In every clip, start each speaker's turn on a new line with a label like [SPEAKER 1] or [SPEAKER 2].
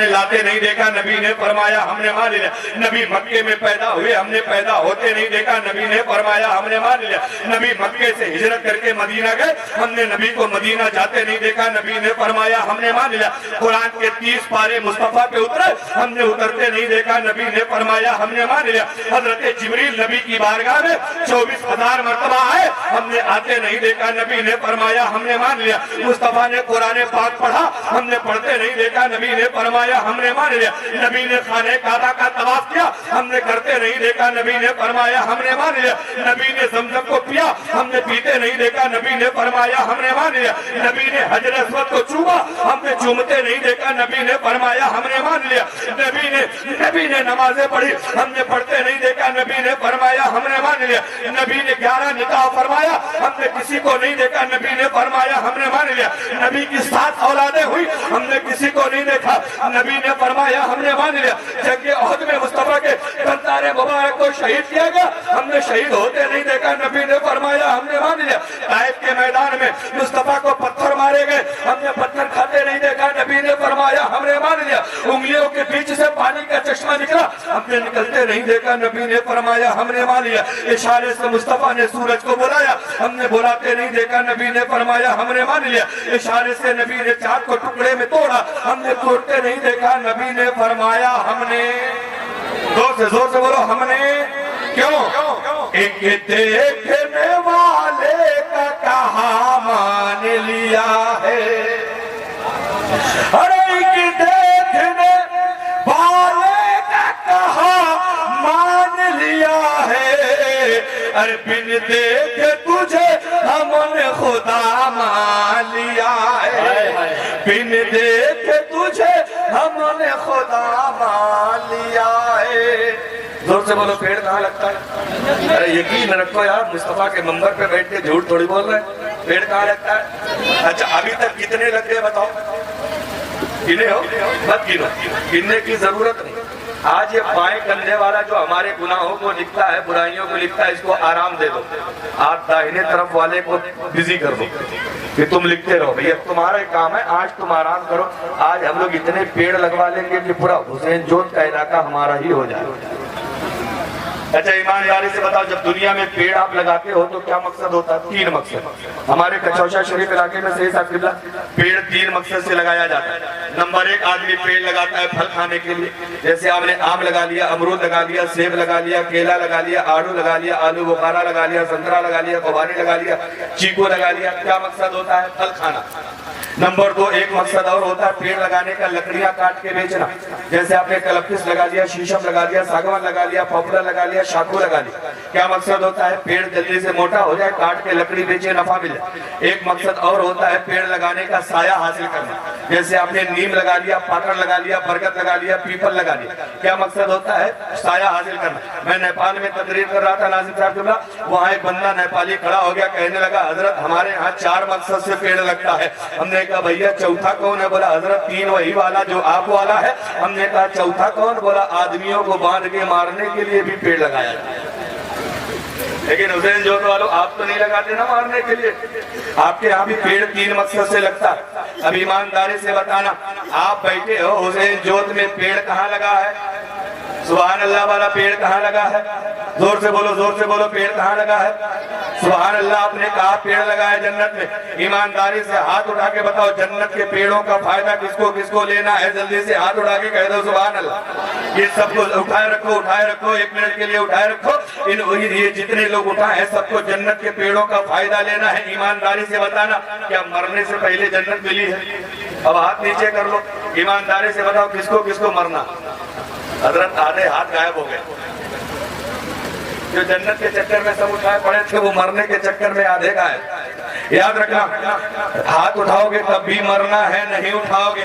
[SPEAKER 1] لاتے نہیں دیکھا، نبی نے فرمایا ہم نے مان لیا۔ نبی مکے میں پیدا ہوئے، ہم نے پیدا ہوتے نہیں دیکھا، نبی نے فرمایا ہم نے مان لیا۔ نبی مکے سے ہجرت کر کے مدینہ گئے، ہم نے نبی کو مدینہ جاتے نہیں دیکھا، نبی نے فرمایا ہم نے مان لیا۔ قرآن کے 30 پارے مصطفیٰ پہ اترے، ہم نے اترتے نہیں دیکھا، نبی نے فرمایا ہم نے مان لیا۔ حضرت جبریل نبی کی بارگاہ میں 24,000 مرتبہ آئے، ہم نے آتے نہیں دیکھا، نبی نے فرمایا ہم نے مان لیا۔ مصطفیٰ نے قرآن پاک پڑھا، ہم نے پڑھتے نہیں دیکھا، نبی نے فرمایا ہم نے مان لیا۔ نبی نے خانہ کعبہ کا طواف کیا، ہم نے کرتے نہیں دیکھا، نبی نے فرمایا ہم نے مان لیا۔ نبی نے زمزم کو پیا، ہم نے پیتے نہیں دیکھا، نبی نے فرمایا ہم نے مان لیا۔ نبی نے حجر اسود کو چوما، ہم نے چومتے نہیں دیکھا، نبی نے فرمایا ہم نے مان لیا۔ نبی نے نمازیں پڑھی، ہم نے پڑھتے نہیں دیکھا، نبی نے فرمایا ہم نے مان لیا۔ نبی نے 11 نکاح فرمایا، ہم نے کسی کو نہیں دیکھا، نبی نے فرمایا ہم نے مان لیا۔ نبی کی 7 اولادیں ہوئی، ہم نے کسی کو نہیں دیکھا، نبی نے فرمایا ہم نے مان لیا۔ جنگ احد میں مصطفیٰ کے کنتار مبارک کو شہید کیا گیا، ہم نے شہید ہوتے نہیں دیکھا، نبی نے فرمایا ہم نے مان لیا۔ طائف کے میدان میں مصطفیٰ کو پتھر مارے گئے، ہم نے پتھر کھاتے نہیں دیکھا، نبی نے فرمایا ہم نے مان لیا۔ انگلیوں کے بیچ سے پانی کا چشمہ نکلا، ہم نے نکلتے نہیں دیکھا، نبی نے فرمایا ہم نے مان لیا۔ اشارے سے مصطفیٰ نے سورج کو بلایا، ہم نے بلاتے نہیں دیکھا، نبی نے فرمایا ہم نے مان لیا۔ اشارے سے نبی نے چاند کو ٹکڑے میں توڑا، ہم نے توڑتے نہیں دیکھا، نبی نے فرمایا ہم نے۔ زور سے بولو ہم نے۔ کیوں؟ ایک دیکھنے والے کا کہا مان لیا ہے، ارے ایک دیکھنے والے کا کہا مان لیا ہے، ارے بن دیکھے تجھے ہم نے خدا مان لیا ہے، بن دیکھے تجھے ہم نے خدا مان لیا ہے۔ زور سے بولو پیڑ کہاں لگتا ہے؟ ارے یقین رکھو یار، مصطفیٰ کے منبر پہ بیٹھ کے جھوٹ تھوڑی بول رہے ہیں۔ پیڑ کہاں لگتا ہے؟ اچھا ابھی تک کتنے لگ گئے بتاؤ؟ گنے ہو؟ مت گنو، گننے کی ضرورت نہیں۔ آج یہ بائیں کندھے والا جو ہمارے گناہوں کو لکھتا ہے، برائیوں کو لکھتا ہے، اس کو آرام دے دو۔ آپ داہنے طرف والے کو بزی کر دو کہ تم لکھتے رہو، بھئی اب تمہارا ایک کام ہے، آج تم آرام کرو۔ آج ہم لوگ اتنے پیڑ لگوا لیں گے کہ پورا حسین جوت کا علاقہ ہمارا ہی ہو جائے۔ اچھا ایمانداری سے بتاؤ، جب دنیا میں پیڑ آپ لگاتے ہو تو کیا مقصد ہوتا ہے؟ 3 مقصد۔ ہمارے کچوشا شریف علاقے میں صحیح صاحب قبلہ پیڑ 3 مقصد سے لگایا جاتا ہے۔ نمبر 1، آدمی پیڑ لگاتا ہے پھل کھانے کے لیے، جیسے آپ نے آم لگا لیا، امرود لگا لیا، سیب لگا لیا، کیلا لگا لیا، آڑو لگا لیا، آلو بخارا لگا لیا، سنترا لگا لیا، خوبانی لگا لیا، چیکو لگا لیا۔ کیا مقصد ہوتا ہے؟ پھل کھانا۔ نمبر 2، ایک مقصد اور ہوتا ہے پیڑ لگانے کا، لکڑیاں کاٹ کے بیچنا، جیسے آپ نے کلپس لگا لیا، شیشم لگا لیا، ساگوان لگا لیا، پاپولر لگا لیا، شاکو لگا لیا۔ کیا مقصد ہوتا ہے؟ پیڑ جلدی سے موٹا ہو جائے، کاٹ کے لکڑی بیچے، نفع مل جائے۔ ایک مقصد اور ہوتا ہے پیڑ لگانے کا، سایہ حاصل کرنا، جیسے آپ نے نیم لگا لیا، پاکڑ لگا لیا، برگد لگا لیا، پیپل لگا لیا۔ کیا مقصد ہوتا ہے؟ سایہ حاصل کرنا۔ میں نیپال میں تقریر کر رہا تھا ناظم صاحب قبلہ، وہاں ایک بندہ نیپالی کھڑا ہو گیا، کہنے لگا حضرت ہمارے ہاں 4 مقصد سے پیڑ لگتا ہے۔ ہم نے کہا بھیا چوتھا کون ہے؟ بولا حضرت 3 وہی والا جو آپ والا ہے۔ ہم نے کہا چوتھا کون؟ بولا آدمیوں کو باندھ کے مارنے کے لیے بھی پیڑ لگایا جائے۔ لیکن حسین جوت والوں آپ تو نہیں لگاتے نا مارنے کے لیے، آپ کے یہاں بھی پیڑ 3 مقصد سے لگتا ہے۔ اب ایمانداری سے بتانا، آپ بیٹھے ہو حسین جوت میں، پیڑ کہاں لگا ہے؟ سبحان اللہ والا پیڑ کہاں لگا ہے؟ زور سے بولو پیڑ کہاں لگا ہے؟ سبحان اللہ، آپ نے کہا پیڑ لگا ہے جنت میں۔ ایمانداری سے ہاتھ اٹھا کے بتاؤ جنت کے پیڑوں کا فائدہ کس کو لینا ہے؟ جلدی سے ہاتھ اٹھا کے کہہ دو سبحان اللہ۔ یہ سب کو اٹھائے رکھو، 1 منٹ کے لیے اٹھائے رکھو۔ یہ جتنے لوگ اٹھائے ہیں سب کو جنت کے پیڑوں کا فائدہ لینا ہے۔ ایمانداری سے بتانا، کیا مرنے سے پہلے جنت ملی ہے؟ اب ہاتھ نیچے کر لو، ایمانداری سے بتاؤ کس کو مرنا؟ حضرت آدھے ہاتھ غائب ہو گئے، جو جنت کے چکر میں سب اٹھائے پڑے تھے وہ مرنے کے چکر میں آدھے غائب۔ یاد رکھنا، ہاتھ اٹھاؤ گے تب بھی مرنا ہے، نہیں اٹھاؤ گے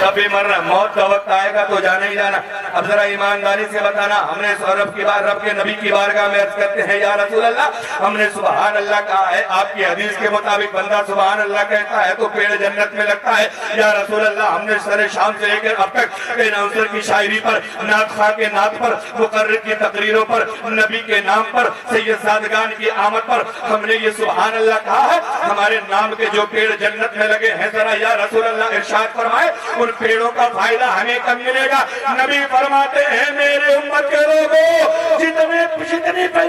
[SPEAKER 1] تب بھی مرنا۔ موت کا وقت آئے گا تو جانا ہی جانا۔ اب ذرا ایمانداری سے بتانا، ہم نے رب کے نبی کی بارگاہ میں عرض کرتے ہیں یا رسول اللہ ہم نے سبحان اللہ کہا ہے، آپ کی حدیث کے مطابق بندہ سبحان اللہ کہتا ہے تو پیڑ جنت میں لگتا ہے، یا رسول اللہ ہم نے سر شام سے لے کر اب تک اناؤنسر کی شاعری پر، نعت خواہ کے نعت پر، مقرر کی تقریروں پر، نبی کے نام پر، سید سادگان کی آمد پر ہم نے یہ سبحان اللہ کہا ہے، ہمارے نام کے جو پیڑ جنت میں لگے ہیں ذرا یا رسول اللہ ارشاد فرمائے ان پیڑوں کا فائدہ ہمیں کب ملے گا؟ نبی فرماتے ہیں میرے امت کے لوگوں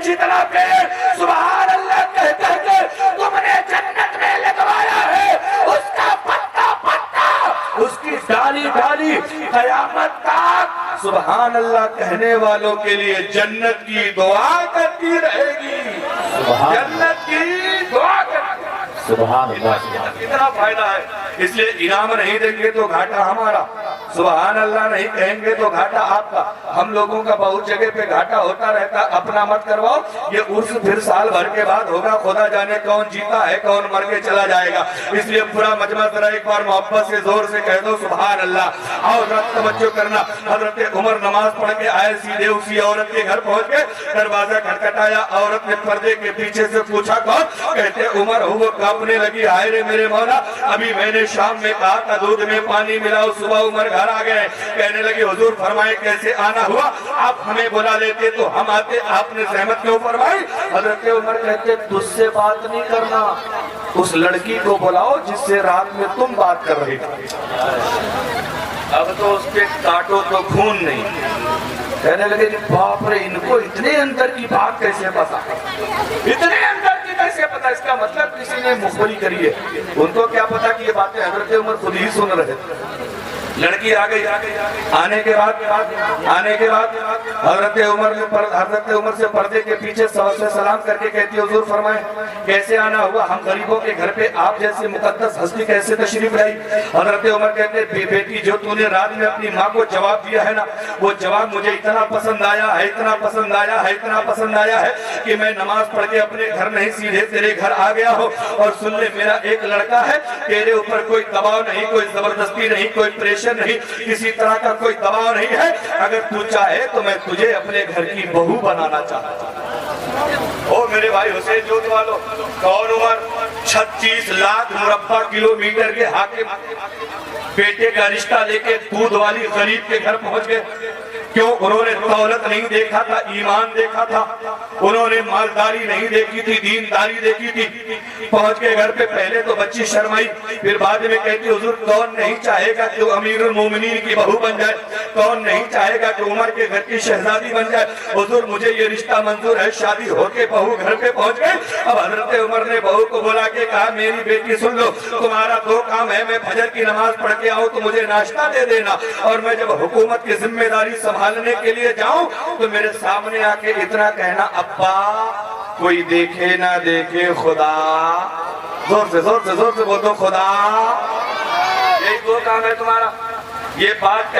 [SPEAKER 1] جتنا پیڑ سبحان اللہ کہہ کے تم نے جنت میں لگوایا ہے اس کا پتا پتا اس کی ڈالی ڈالی قیامت تک سبحان اللہ کہنے والوں کے لیے جنت کی دعا کرتی رہے گی، جنت کی دعا کرتی رہے گی۔
[SPEAKER 2] سبحان اللہ،
[SPEAKER 1] کتنا فائدہ ہے، اس لیے انعام نہیں دیں گے تو گھاٹا ہمارا، سبحان اللہ نہیں کہیں گے تو گھاٹا آپ کا۔ ہم لوگوں کا بہت جگہ پہ گھاٹا ہوتا رہتا، اپنا مت کرواؤ، یہ عرس پھر سال بھر کے بعد ہوگا، خدا جانے کون جیتا ہے کون مر کے چلا جائے گا، اس لیے پورا مجمع ذرا ایک بار محبت سے زور سے کہہ دو سبحان اللہ۔ اور رات توجہ کرنا، حضرت عمر نماز پڑھ کے آئے، سیدھے اسی عورت کے گھر پہنچ کے دروازہ کھٹکھٹایا، عورت نے پردے کے پیچھے سے پوچھا کون؟ کہتے عمر ہو، وہ کانپنے لگی، ہائے رے میرے مولا، ابھی میں نے شام میں کہا تھا دودھ میں پانی ملاؤ، صبح عمر گھر آ گئے، کہنے لگے حضور فرمائے کیسے آنا ہوا، آپ ہمیں بلا لیتے تو ہم آتے، آپ نے زحمت کیوں فرمائی؟ حضرت عمر کہتے تجھ سے بات نہیں کرنا، اس لڑکی کو بلاؤ جس سے رات میں تم بات کر رہے تھے، اب تو اس کے کاٹو تو خون نہیں۔ کہنے لگے باپ رے ان کو اتنے اندر کی بات کیسے پتا، اتنے اندر کی کیسے پتا، اس کا مطلب کسی نے مخبری کری ہے، ان کو کیا پتا کہ یہ باتیں حضرت عمر خود ہی سن رہے تھے۔ لڑکی آ گئی، آنے کے بعد حضرت عمر سے پردے کے پیچھے سے سلام کر کے کہتی حضور فرمائے کیسے آنا ہوا، ہم غریبوں کے گھر پہ آپ جیسے مقدس ہستی کیسے تشریف لائی؟ حضرت عمر کہتے بیٹی جو تو نے رات میں اپنی ماں کو جواب دیا ہے نا، وہ جواب مجھے اتنا پسند آیا ہے، اتنا پسند آیا ہے، اتنا پسند آیا ہے کہ میں نماز پڑھ کے اپنے گھر نہیں سیدھے تیرے گھر آ گیا ہوں، اور سن لے میرا ایک لڑکا ہے، تیرے اوپر کوئی دباؤ نہیں، کوئی زبردستی نہیں، کوئی پریشر نہیں، کسی طرح کا کوئی دباؤ نہیں ہے، اگر تو چاہے تو میں تجھے اپنے گھر کی بہو بنانا چاہتا ہوں۔ او میرے بھائی حسین جوت والو، کون عمر 36 لاکھ مربع کلومیٹر کے حاکم بیٹے کا رشتہ لے کے دودھ والی غریب کے گھر پہنچ گئے، کیوں؟ انہوں نے دولت نہیں دیکھا تھا، ایمان دیکھا تھا، انہوں نے مالداری نہیں دیکھی تھی، دینداری دیکھی تھی۔ پہنچ کے گھر پہ پہلے تو بچی شرمائی، پھر بعد میں کہتی حضور کون نہیں چاہے گا کہ امیر المومنین کی بہو بن جائے، کون نہیں چاہے گا کہ عمر کے گھر کی شہزادی بن جائے، حضور مجھے یہ رشتہ منظور ہے، شادی ہو کے بہو گھر پہ پہنچ گئے۔ اب حضرت عمر نے بہو کو بلا کے کہا میری بیٹی سن لو، تمہارا دو کام ہے، میں فجر کی نماز پڑھ کے آؤں تو مجھے ناشتہ دے دینا، اور میں جب حکومت کی ذمہ داری سنبھالنے کے لیے جاؤں تو میرے سامنے آ کے اتنا کہنا ابا کوئی دیکھے نہ دیکھے خدا، زور سے بول دو خدا، یہی دو کام ہے تمہارا۔ یہ بات کہہ